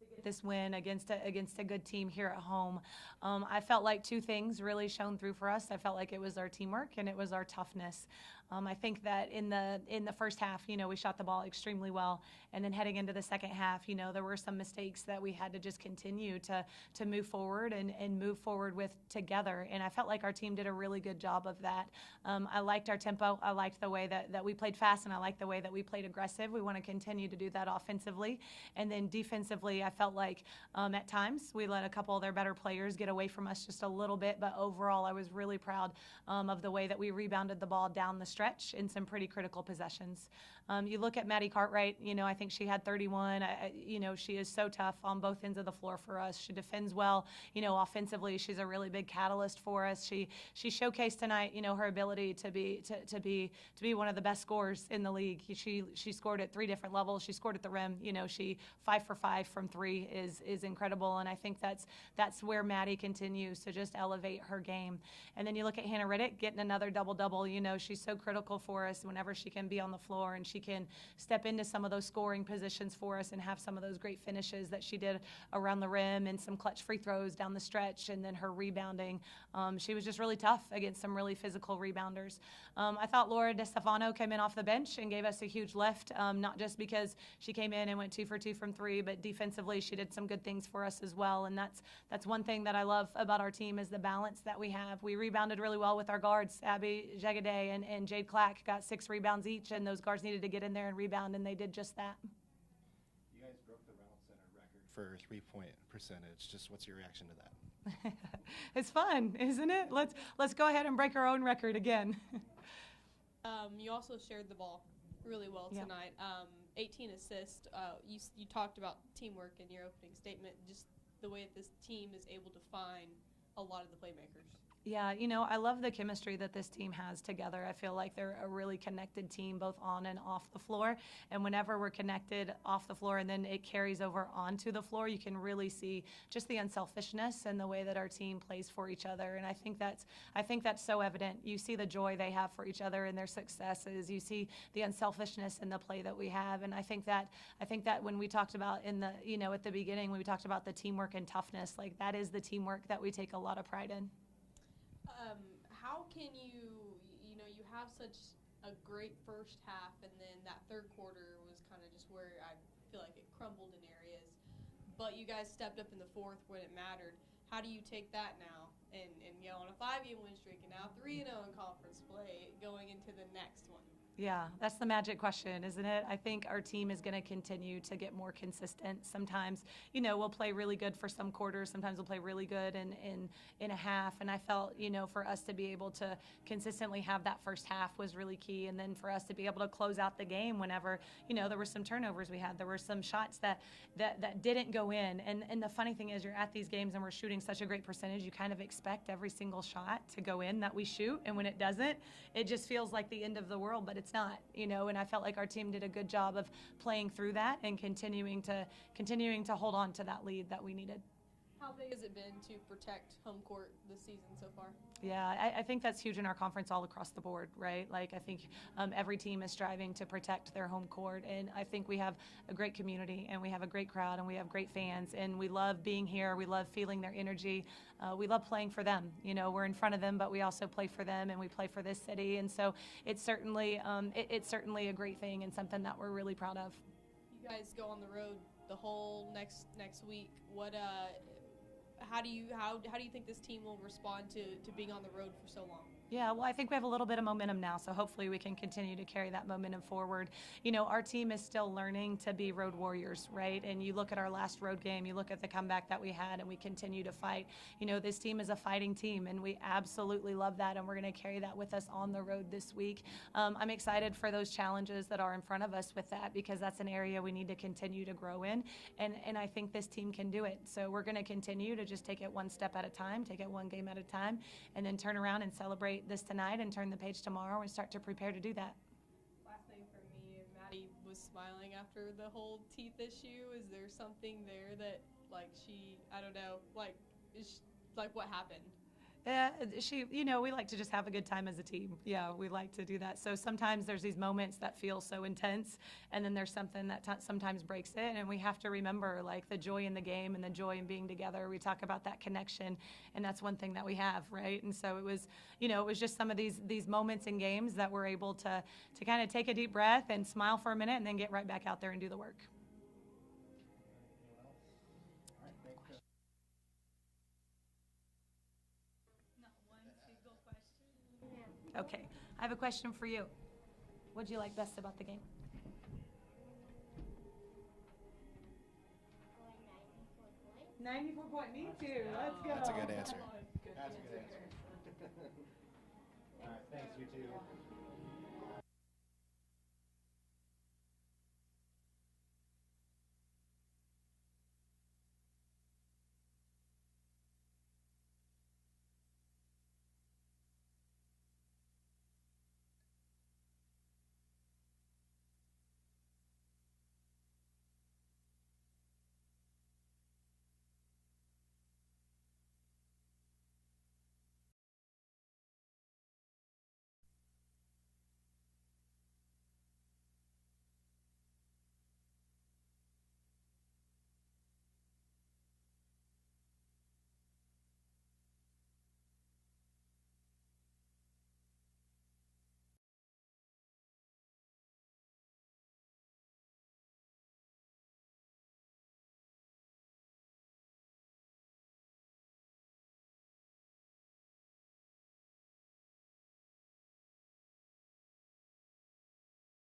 get this win against a good team here at home. I felt like two things really shone through for us. I felt like it was our teamwork and it was our toughness. I think that in the first half, we shot the ball extremely well, and then heading into the second half, there were some mistakes that we had to just continue to move forward and move forward with together. And I felt like our team did a really good job of that. I liked our tempo. I liked the way that we played fast, and I liked the way that we played aggressive. We want to continue to do that offensively, and then defensively, I felt like at times we let a couple of their better players get away from us just a little bit. But overall, I was really proud of the way that we rebounded the ball down the stretch in some pretty critical possessions. You look at Maddie Cartwright, I think she had 31. She is so tough on both ends of the floor for us. She defends well. Offensively, she's a really big catalyst for us. She showcased tonight, her ability to be one of the best scorers in the league. She scored at three different levels. She scored at the rim. She 5 for 5 from three is incredible, and I think that's where Maddie continues to just elevate her game. And then you look at Hannah Riddick getting another double-double. She's so critical for us whenever she can be on the floor, and she can step into some of those scoring positions for us and have some of those great finishes that she did around the rim and some clutch free throws down the stretch, and then her rebounding. She was just really tough against some really physical rebounders. I thought Laura DeStefano came in off the bench and gave us a huge lift, not just because she came in and went 2 for 2 from three, but defensively she did some good things for us as well. And that's one thing that I love about our team is the balance that we have. We rebounded really well with our guards. Abby Jagaday and Jade Clack got 6 rebounds each, and those guards needed to get in there and rebound, and they did just that. You guys broke the Reynolds Center record for three-point percentage. Just what's your reaction to that? It's fun, isn't it? Let's go ahead and break our own record again. You also shared the ball really well tonight. 18 assists. You talked about teamwork in your opening statement, just the way that this team is able to find a lot of the playmakers. Yeah, I love the chemistry that this team has together. I feel like they're a really connected team, both on and off the floor. And whenever we're connected off the floor and then it carries over onto the floor, you can really see just the unselfishness and the way that our team plays for each other. And I think that's so evident. You see the joy they have for each other and their successes. You see the unselfishness in the play that we have. And I think that when we talked about at the beginning, when we talked about the teamwork and toughness, like that is the teamwork that we take a lot of pride in. How can you have such a great first half, and then that third quarter was kind of just where I feel like it crumbled in areas, but you guys stepped up in the fourth when it mattered. How do you take that now and on a 5-game win streak and now 3-0 in conference play going into the next one? Yeah, that's the magic question, isn't it? I think our team is going to continue to get more consistent. Sometimes, we'll play really good for some quarters. Sometimes we'll play really good in a half. And I felt, for us to be able to consistently have that first half was really key. And then for us to be able to close out the game whenever, there were some turnovers we had. There were some shots that didn't go in. And the funny thing is you're at these games and we're shooting such a great percentage. You kind of expect every single shot to go in that we shoot. And when it doesn't, it just feels like the end of the world. But it's not, and I felt like our team did a good job of playing through that and continuing to hold on to that lead that we needed. How big has it been to protect home court this season so far? Yeah, I think that's huge in our conference all across the board, right? Like I think every team is striving to protect their home court, and I think we have a great community and we have a great crowd and we have great fans, and we love being here. We love feeling their energy. We love playing for them. We're in front of them, but we also play for them and we play for this city, and so it's certainly a great thing and something that we're really proud of. You guys go on the road the whole next week. How do you think this team will respond to being on the road for so long? Yeah, well, I think we have a little bit of momentum now, so hopefully we can continue to carry that momentum forward. Our team is still learning to be road warriors, right? And you look at our last road game, you look at the comeback that we had, and we continue to fight. This team is a fighting team, and we absolutely love that, and we're going to carry that with us on the road this week. I'm excited for those challenges that are in front of us with that, because that's an area we need to continue to grow in, and I think this team can do it. So we're going to continue to just take it one step at a time, take it one game at a time, and then turn around and celebrate this tonight and turn the page tomorrow and start to prepare to do that. Last thing for me, Maddie was smiling after the whole teeth issue. Is there something there that, I don't know, what happened? We like to just have a good time as a team. Yeah, we like to do that. So sometimes there's these moments that feel so intense, and then there's something that sometimes breaks it, and we have to remember like the joy in the game and the joy in being together. We talk about that connection, and that's one thing that we have, right? And so it was just some of these moments in games that we're able to kind of take a deep breath and smile for a minute, and then get right back out there and do the work. Okay, I have a question for you. What did you like best about the game? Going 94 point. Me too. Let's go. That's a good answer. Good That's a good answer. All right, thanks, you two.